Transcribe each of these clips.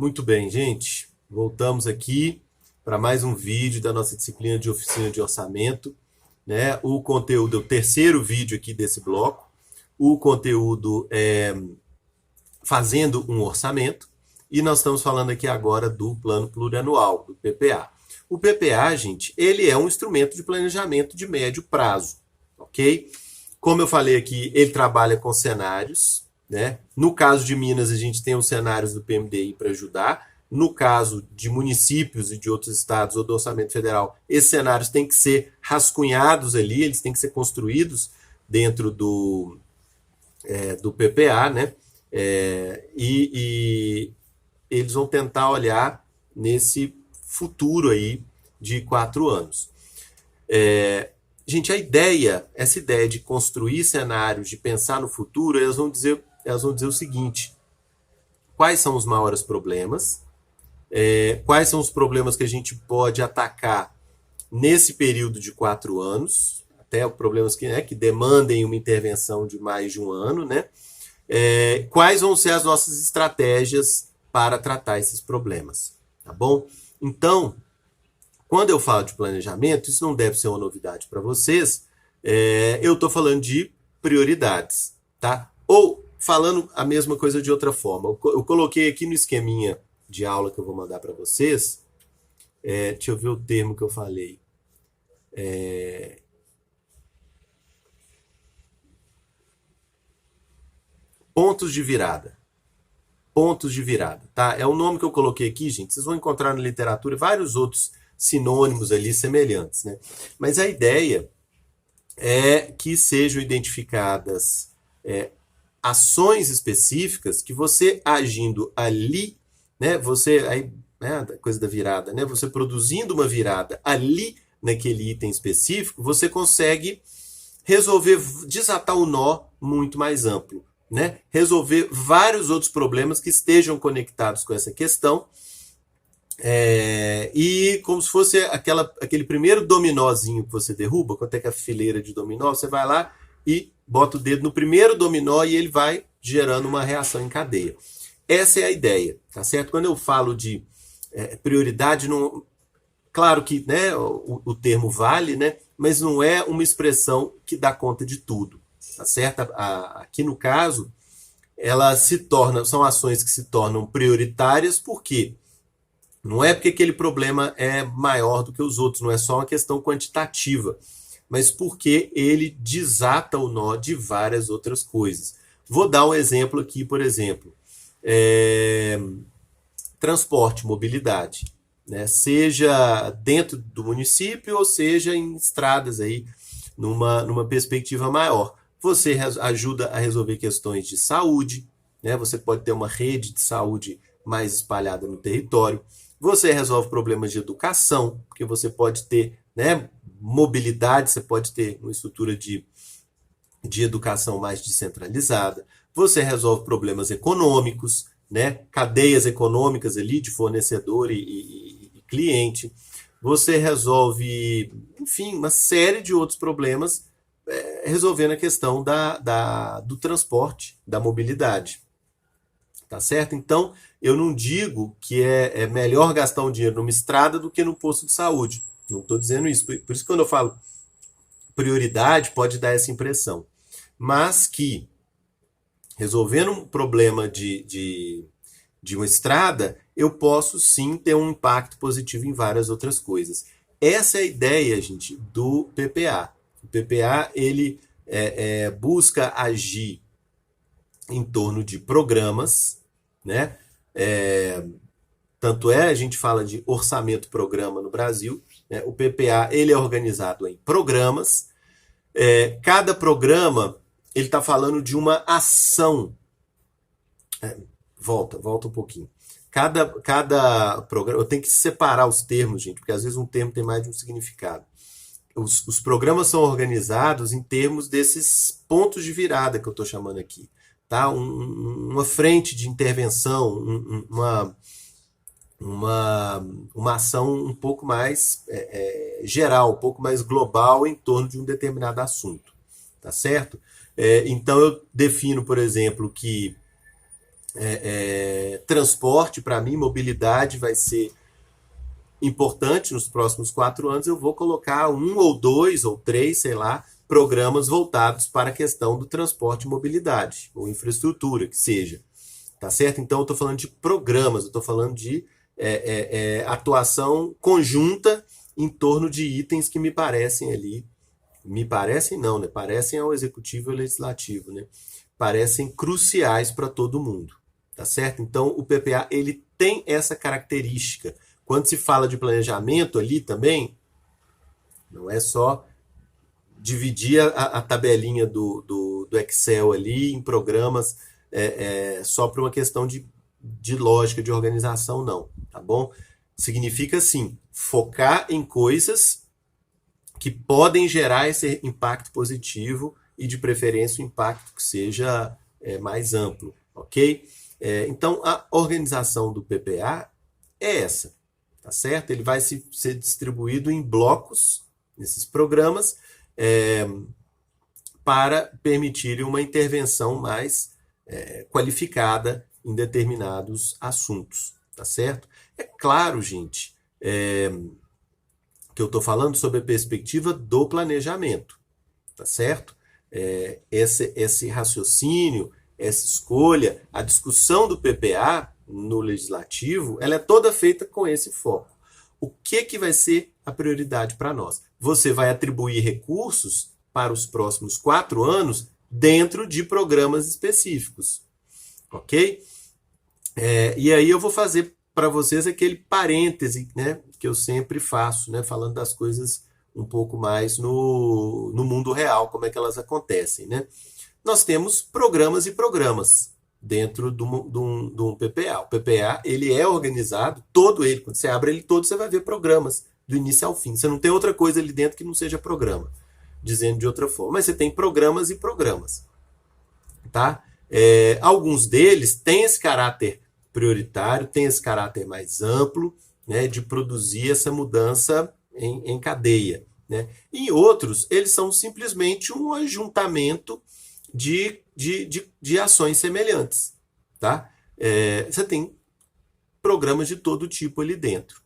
Muito bem, gente. Voltamos aqui para mais um vídeo da nossa disciplina de oficina de orçamento, né? O conteúdo é o terceiro vídeo aqui desse bloco. O conteúdo é fazendo um orçamento e nós estamos falando aqui agora do plano plurianual, do PPA. O PPA, gente, ele é um instrumento de planejamento de médio prazo, ok? Como eu falei aqui, ele trabalha com cenários, né? No caso de Minas, a gente tem os cenários do PMDI para ajudar. No caso de municípios e de outros estados ou do orçamento federal, esses cenários têm que ser rascunhados ali, eles têm que ser construídos dentro do PPA, né? E eles vão tentar olhar nesse futuro aí de 4 anos. Gente, essa ideia de construir cenários, de pensar no futuro, elas vão dizer o seguinte: quais são os maiores problemas, quais são os problemas que a gente pode atacar nesse período de 4 anos, até problemas que demandem uma intervenção de mais de um ano, né? Quais vão ser as nossas estratégias para tratar esses problemas, tá bom? Então, quando eu falo de planejamento, isso não deve ser uma novidade para vocês, eu estou falando de prioridades, tá? Ou falando a mesma coisa de outra forma, eu coloquei aqui no esqueminha de aula que eu vou mandar para vocês, deixa eu ver o termo que eu falei, pontos de virada. Pontos de virada, tá? É o nome que eu coloquei aqui, gente. Vocês vão encontrar na literatura vários outros sinônimos ali semelhantes, né? Mas a ideia é que sejam identificadas ações específicas que você agindo ali, né? Coisa da virada, né? Você produzindo uma virada ali naquele item específico, você consegue resolver, desatar o nó muito mais amplo. Né? Resolver vários outros problemas que estejam conectados com essa questão, e como se fosse aquele primeiro dominózinho que você derruba, quando é que a fileira de dominó, você vai lá e bota o dedo no primeiro dominó e ele vai gerando uma reação em cadeia. Essa é a ideia, tá certo? Quando eu falo de prioridade, não, claro que, né, o termo vale, né, mas não é uma expressão que dá conta de tudo. Tá certo? Aqui no caso, são ações que se tornam prioritárias porque não é porque aquele problema é maior do que os outros, não é só uma questão quantitativa, mas porque ele desata o nó de várias outras coisas. Vou dar um exemplo aqui, por exemplo, transporte, mobilidade, né? Seja dentro do município ou seja em estradas aí, numa perspectiva maior. Você ajuda a resolver questões de saúde, né? Você pode ter uma rede de saúde mais espalhada no território. Você resolve problemas de educação, porque você pode ter, né, mobilidade, você pode ter uma estrutura de educação mais descentralizada. Você resolve problemas econômicos, né? Cadeias econômicas ali de fornecedor e cliente. Você resolve, enfim, uma série de outros problemas resolvendo a questão do transporte, da mobilidade. Tá certo? Então, eu não digo que é melhor gastar um dinheiro numa estrada do que no posto de saúde. Não estou dizendo isso. Por isso que quando eu falo prioridade, pode dar essa impressão. Mas que resolvendo um problema de uma estrada, eu posso sim ter um impacto positivo em várias outras coisas. Essa é a ideia, gente, do PPA. O PPA ele busca agir em torno de programas, né? Tanto a gente fala de orçamento-programa no Brasil, né? O PPA ele é organizado em programas. Cada programa ele está falando de uma ação. Volta um pouquinho. Cada programa, eu tenho que separar os termos, gente, porque às vezes um termo tem mais de um significado. Os programas são organizados em termos desses pontos de virada que eu estou chamando aqui. Tá? Uma frente de intervenção, uma ação um pouco mais geral, um pouco mais global em torno de um determinado assunto. Tá certo? Então eu defino, por exemplo, que transporte, para mim, mobilidade vai ser importante nos próximos 4 anos, eu vou colocar 1 ou 2 ou 3, sei lá, programas voltados para a questão do transporte e mobilidade, ou infraestrutura, que seja. Tá certo? Então, eu estou falando de programas, eu estou falando de atuação conjunta em torno de itens que me parecem ali. Me parecem não, né? Parecem ao executivo e ao legislativo, né? Parecem cruciais para todo mundo. Tá certo? Então, o PPA ele tem essa característica. Quando se fala de planejamento ali também, não é só dividir a tabelinha do Excel ali em programas só por uma questão de lógica, de organização, não, tá bom? Significa, sim, focar em coisas que podem gerar esse impacto positivo e, de preferência, um impacto que seja mais amplo, ok? Então, a organização do PPA é essa, tá certo? Ele vai ser distribuído em blocos, nesses programas, para permitir uma intervenção mais qualificada em determinados assuntos, tá certo? É claro, gente, que eu estou falando sobre a perspectiva do planejamento, tá certo? Esse raciocínio, essa escolha, a discussão do PPA no legislativo, ela é toda feita com esse foco. O que vai ser a prioridade para nós? Você vai atribuir recursos para os próximos 4 anos dentro de programas específicos, ok? E aí eu vou fazer para vocês aquele parêntese, né, que eu sempre faço, né, falando das coisas um pouco mais no mundo real, como é que elas acontecem, né? Nós temos programas e programas dentro de um PPA. O PPA, ele é organizado, todo ele, quando você abre ele todo, você vai ver programas do início ao fim. Você não tem outra coisa ali dentro que não seja programa, dizendo de outra forma. Mas você tem programas e programas, tá? Alguns deles têm esse caráter prioritário, têm esse caráter mais amplo, né, de produzir essa mudança em cadeia, né? E outros, eles são simplesmente um ajuntamento de ações semelhantes, tá? Você tem programas de todo tipo ali dentro.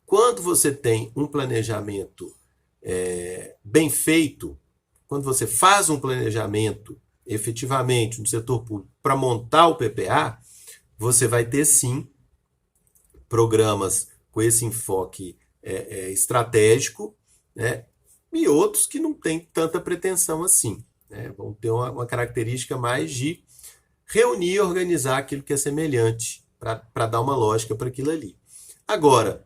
Quando você tem um planejamento bem feito, quando você faz um planejamento efetivamente no setor público para montar o PPA, você vai ter sim programas com esse enfoque estratégico, né? E outros que não têm tanta pretensão assim, né? Vão ter uma característica mais de reunir e organizar aquilo que é semelhante para dar uma lógica para aquilo ali. Agora,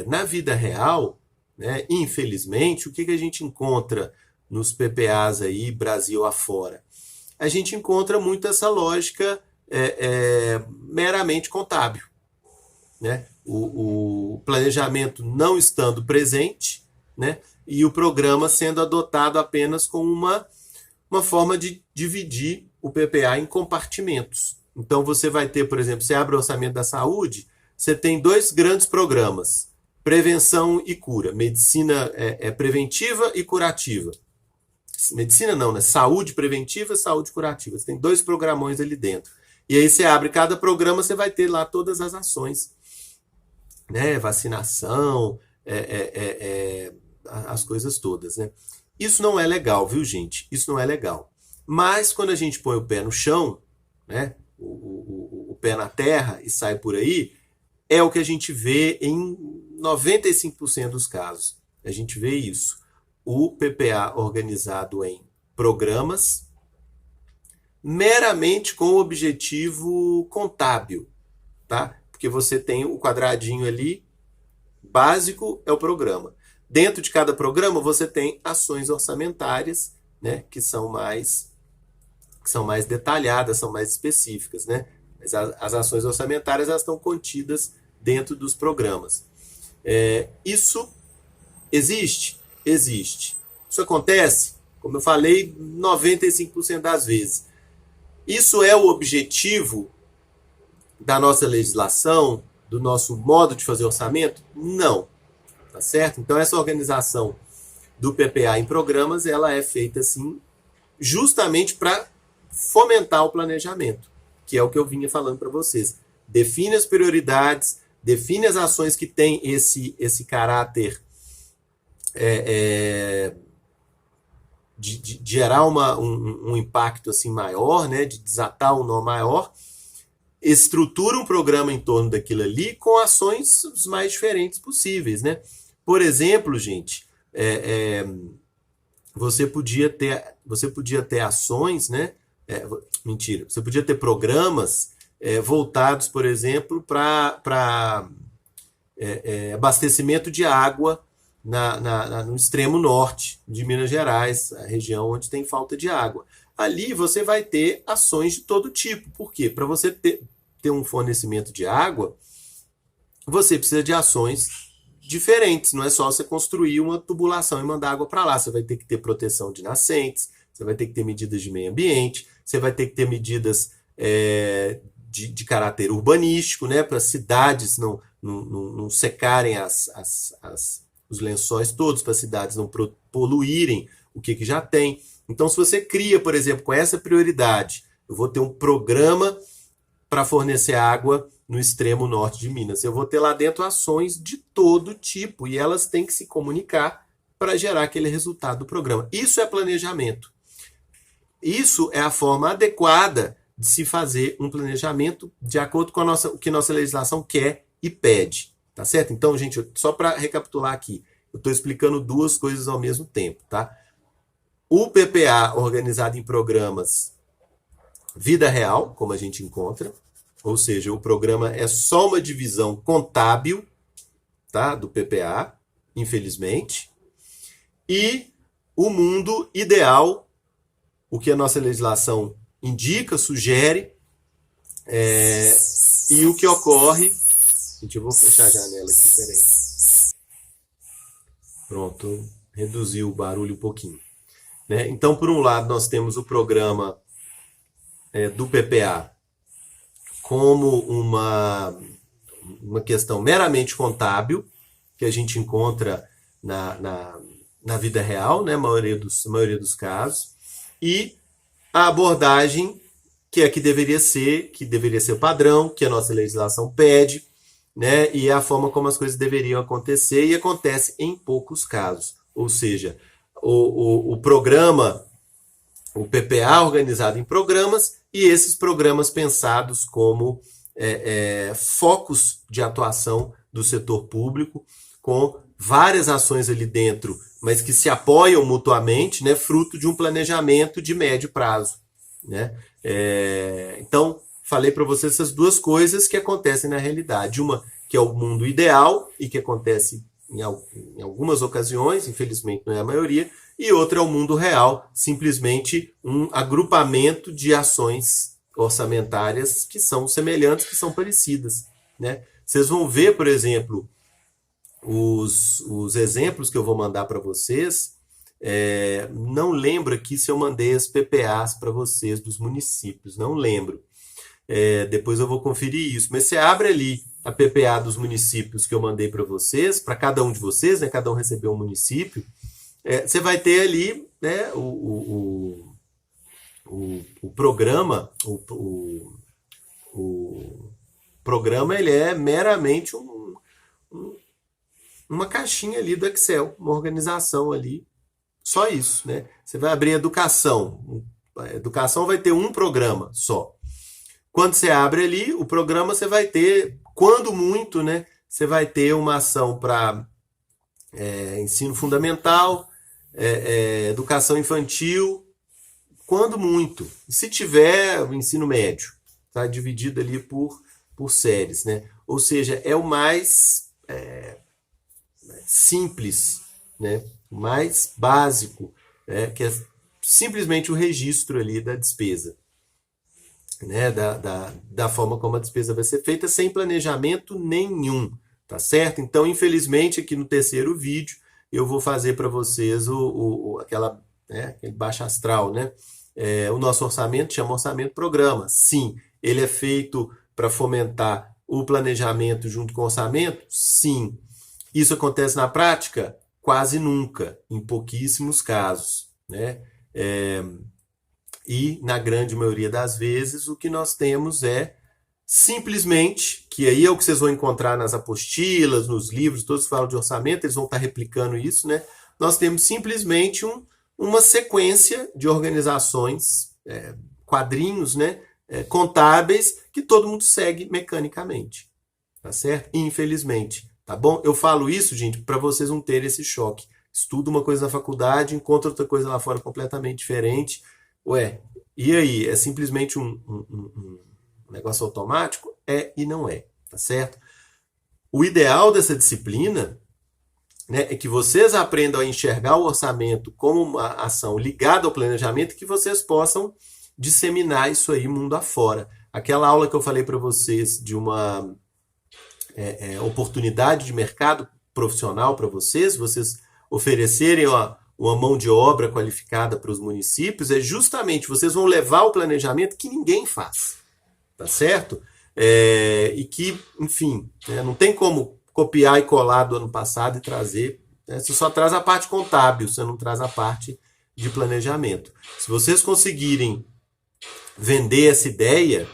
na vida real, né, infelizmente, o que a gente encontra nos PPAs aí, Brasil afora? A gente encontra muito essa lógica meramente contábil, né? O planejamento não estando presente, né? E o programa sendo adotado apenas como uma forma de dividir o PPA em compartimentos. Então você vai ter, por exemplo, você abre o orçamento da saúde, você tem 2 grandes programas, prevenção e cura, medicina preventiva e curativa. Medicina não, né? Saúde preventiva e saúde curativa. Você tem 2 programões ali dentro. E aí você abre cada programa, você vai ter lá todas as ações, né? Vacinação, as coisas todas, né? Isso não é legal, viu, gente? Isso não é legal. Mas quando a gente põe o pé no chão, né? O pé na terra e sai por aí, é o que a gente vê em 95% dos casos. A gente vê isso. O PPA organizado em programas meramente com o objetivo contábil, tá? Porque você tem o quadradinho ali, básico é o programa. Dentro de cada programa você tem ações orçamentárias, né, que são mais detalhadas, são mais específicas, né? Mas as ações orçamentárias elas estão contidas dentro dos programas. Isso existe? Existe. Isso acontece, como eu falei, 95% das vezes. Isso é o objetivo da nossa legislação, do nosso modo de fazer orçamento? Não. Tá certo? Então, essa organização do PPA em programas, ela é feita assim, justamente para fomentar o planejamento. que é o que eu vinha falando para vocês. Define as prioridades, define as ações que têm esse caráter de gerar um impacto assim maior, né, de desatar um nó maior, estrutura um programa em torno daquilo ali com ações os mais diferentes possíveis, né? Por exemplo, gente, você podia ter ações, né? Você podia ter programas voltados, por exemplo, para abastecimento de água no extremo norte de Minas Gerais, a região onde tem falta de água. Ali você vai ter ações de todo tipo. Por quê? Para você ter um fornecimento de água, você precisa de ações diferentes. Não é só você construir uma tubulação e mandar água para lá. Você vai ter que ter proteção de nascentes, você vai ter que ter medidas de meio ambiente, você vai ter que ter medidas de caráter urbanístico, né, para cidades não secarem os lençóis todos, para as cidades não poluírem o que já tem. Então, se você cria, por exemplo, com essa prioridade, eu vou ter um programa para fornecer água no extremo norte de Minas. Eu vou ter lá dentro ações de todo tipo e elas têm que se comunicar para gerar aquele resultado do programa. Isso é planejamento. Isso é a forma adequada de se fazer um planejamento de acordo com o que nossa legislação quer e pede. Tá certo? Então, gente, só para recapitular aqui, eu estou explicando duas coisas ao mesmo tempo, tá? O PPA organizado em programas vida real, como a gente encontra, ou seja, o programa é só uma divisão contábil, tá, do PPA, infelizmente, e o mundo ideal, o que a nossa legislação indica, sugere, e o que ocorre... Gente, eu vou fechar a janela aqui, peraí. Pronto, reduziu o barulho um pouquinho. Né? Então, por um lado, nós temos o programa do PPA como uma questão meramente contábil, que a gente encontra na vida real, né? maioria dos casos, e a abordagem que é que deveria ser o padrão, que a nossa legislação pede, né? E é a forma como as coisas deveriam acontecer, e acontece em poucos casos. Ou seja, o programa, o PPA organizado em programas, e esses programas pensados como focos de atuação do setor público, com várias ações ali dentro, mas que se apoiam mutuamente, né, fruto de um planejamento de médio prazo. Né? Então, falei para vocês essas duas coisas que acontecem na realidade. Uma que é o mundo ideal e que acontece em algumas ocasiões, infelizmente não é a maioria, e outra é o mundo real, simplesmente um agrupamento de ações orçamentárias que são semelhantes, que são parecidas. Né? Vocês vão ver, por exemplo, os exemplos que eu vou mandar para vocês. Não lembro aqui se eu mandei as PPAs para vocês dos municípios, não lembro. Depois eu vou conferir isso. Mas você abre ali a PPA dos municípios que eu mandei para vocês, para cada um de vocês, né? Cada um recebeu um município. Você vai ter ali, né, o programa, o programa ele é meramente uma caixinha ali do Excel, uma organização ali, só isso, né? Você vai abrir educação, a educação vai ter um programa só. Quando você abre ali o programa, você vai ter, quando muito, né? Você vai ter uma ação para ensino fundamental, educação infantil, quando muito. E se tiver o ensino médio, tá dividido ali por séries, né? Ou seja, é o mais simples, né? O mais básico, que é simplesmente o registro ali da despesa. Né, da forma como a despesa vai ser feita, sem planejamento nenhum, tá certo? Então, infelizmente, aqui no terceiro vídeo, eu vou fazer para vocês aquele baixo astral, né? O nosso orçamento chama orçamento programa. Sim, ele é feito para fomentar o planejamento junto com o orçamento? Sim. Isso acontece na prática? Quase nunca, em pouquíssimos casos, né? E, na grande maioria das vezes, o que nós temos é simplesmente, que aí é o que vocês vão encontrar nas apostilas, nos livros, todos que falam de orçamento, eles vão estar replicando isso, né? Nós temos simplesmente uma sequência de organizações, quadrinhos, né? Contábeis, que todo mundo segue mecanicamente, tá certo? Infelizmente, tá bom? Eu falo isso, gente, para vocês não terem esse choque. Estuda uma coisa na faculdade, encontra outra coisa lá fora completamente diferente. Ué, e aí? É simplesmente um negócio automático? É e não é, tá certo? O ideal dessa disciplina, né, é que vocês aprendam a enxergar o orçamento como uma ação ligada ao planejamento e que vocês possam disseminar isso aí mundo afora. Aquela aula que eu falei para vocês de uma oportunidade de mercado profissional para vocês oferecerem uma mão de obra qualificada para os municípios, é justamente vocês vão levar o planejamento que ninguém faz, tá certo? E que, enfim, não tem como copiar e colar do ano passado e trazer, você só traz a parte contábil, você não traz a parte de planejamento. Se vocês conseguirem vender essa ideia,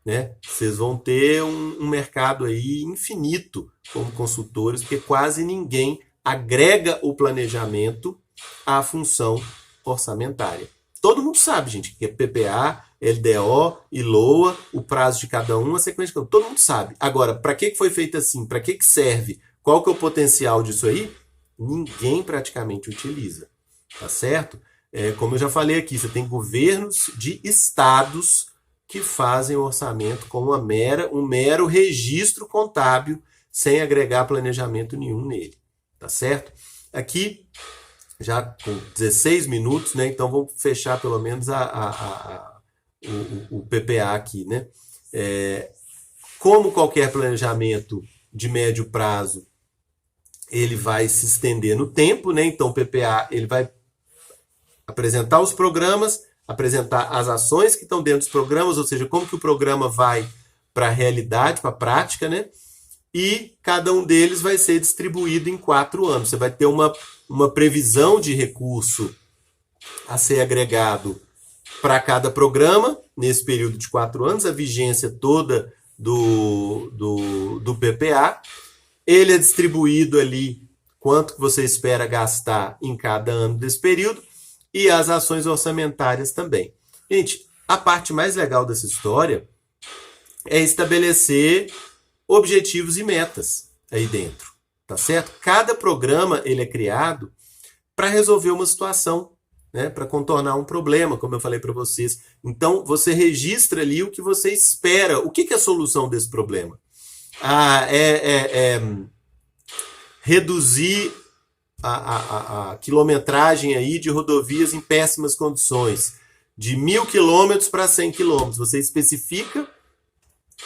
né, vocês vão ter um mercado aí infinito como consultores, porque quase ninguém agrega o planejamento à função orçamentária. Todo mundo sabe, gente, que é PPA, LDO e LOA, o prazo de cada um, a sequência de cada um. Todo mundo sabe. Agora, para que foi feito assim? Para que serve? Qual que é o potencial disso aí? Ninguém praticamente utiliza, tá certo? Como eu já falei aqui, você tem governos de estados que fazem o orçamento como um mero registro contábil, sem agregar planejamento nenhum nele, tá certo? Aqui, já com 16 minutos, né? Então vamos fechar pelo menos o PPA aqui, né? Como qualquer planejamento de médio prazo, ele vai se estender no tempo, né? Então o PPA ele vai apresentar os programas, apresentar as ações que estão dentro dos programas, ou seja, como que o programa vai para a realidade, para a prática, né? E cada um deles vai ser distribuído em 4 anos. Você vai ter uma previsão de recurso a ser agregado para cada programa, nesse período de 4 anos, a vigência toda do PPA. Ele é distribuído ali quanto que você espera gastar em cada ano desse período e as ações orçamentárias também. Gente, a parte mais legal dessa história é estabelecer objetivos e metas aí dentro, tá certo? Cada programa ele é criado para resolver uma situação, né, para contornar um problema, como eu falei para vocês. Então, você registra ali o que você espera. O que é a solução desse problema? Reduzir a quilometragem aí de rodovias em péssimas condições, de 1.000 quilômetros para 100 quilômetros. Você especifica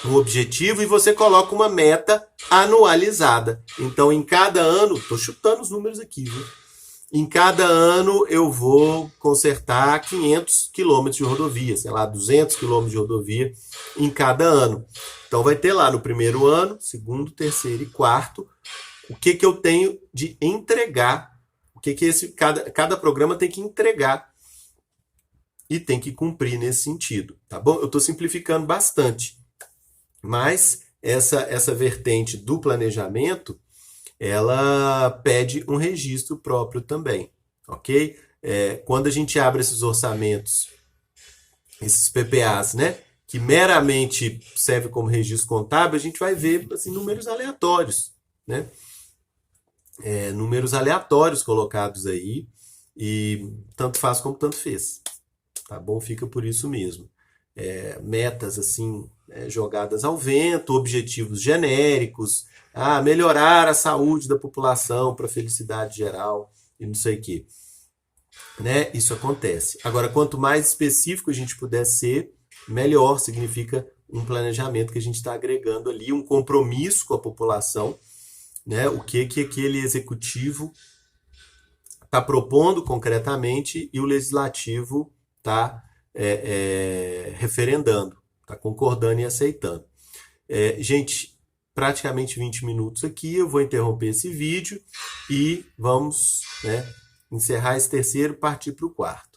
um objetivo e você coloca uma meta anualizada. Então, em cada ano, estou chutando os números aqui, viu? Em cada ano eu vou consertar 500 quilômetros de rodovia, sei lá, 200 quilômetros de rodovia em cada ano. Então vai ter lá no primeiro ano, segundo, terceiro e quarto, o que eu tenho de entregar, o que cada programa tem que entregar e tem que cumprir nesse sentido, tá bom? Eu estou simplificando bastante, mas essa vertente do planejamento, ela pede um registro próprio também, ok? Quando a gente abre esses orçamentos, esses PPAs, né, que meramente serve como registro contábil, a gente vai ver assim, números aleatórios, né? Números aleatórios colocados aí, e tanto faz como tanto fez, tá bom? Fica por isso mesmo. Metas assim, jogadas ao vento, objetivos genéricos, melhorar a saúde da população para a felicidade geral e não sei o quê. Né? Isso acontece. Agora, quanto mais específico a gente puder ser, melhor. Significa um planejamento que a gente está agregando ali, um compromisso com a população, né? O que aquele executivo está propondo concretamente e o legislativo está referendando, está concordando e aceitando. Gente, praticamente 20 minutos aqui, eu vou interromper esse vídeo e vamos, né, encerrar esse terceiro e partir para o quarto.